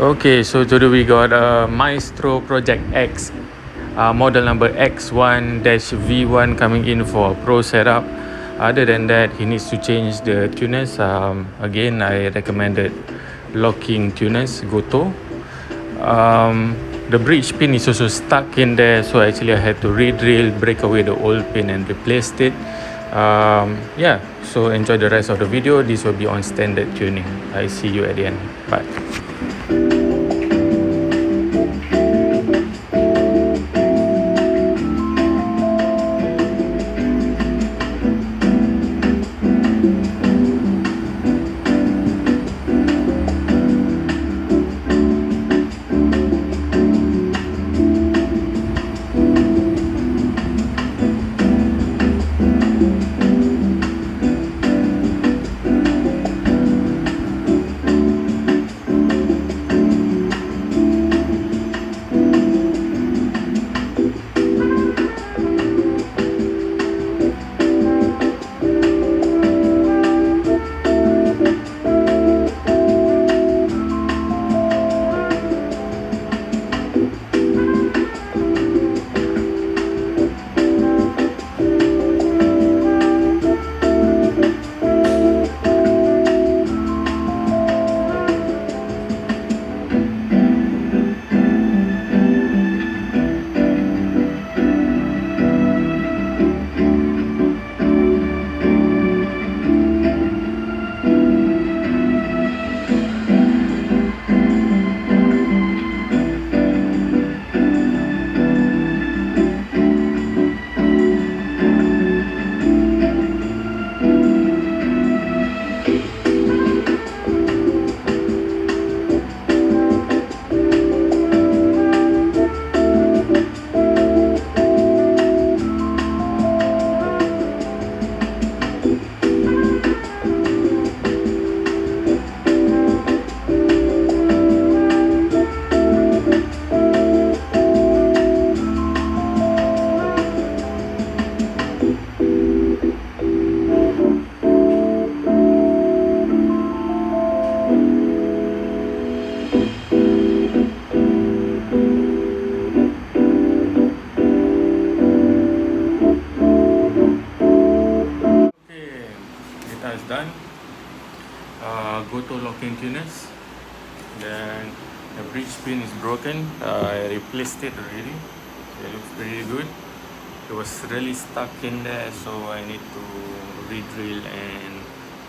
Okay, so today we got a Mestro Project X, model number x1-v1 coming in for a pro setup. Other than that, he needs to change the tuners. Again, I recommended locking tuners, gotoh. The bridge pin is also stuck in there, so actually I had to re-drill, break away the old pin and replaced it. Yeah, so enjoy the rest of the video. This will be on standard tuning. I see you at the end. Bye. Is done. Gotoh locking tuners. Then the bridge pin is broken. I replaced it already. It looks pretty good. It was really stuck in there, so I need to re-drill and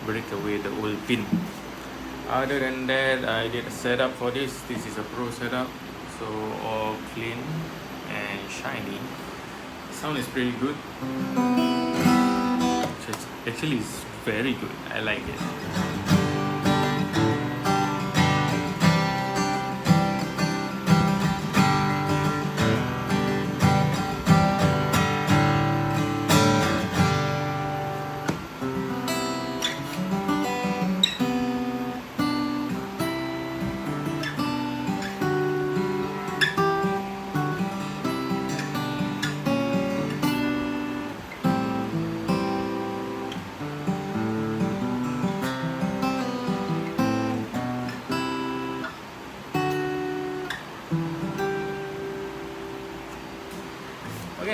break away the old pin. Other than that, I did a setup for this. This is a pro setup, so all clean and shiny. Sound is pretty good. Actually, it's very good. I like it.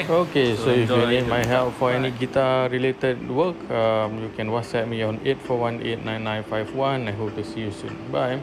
Okay, so if you need my help for any guitar related work, you can WhatsApp me on 841-89951. I hope to see you soon. Bye.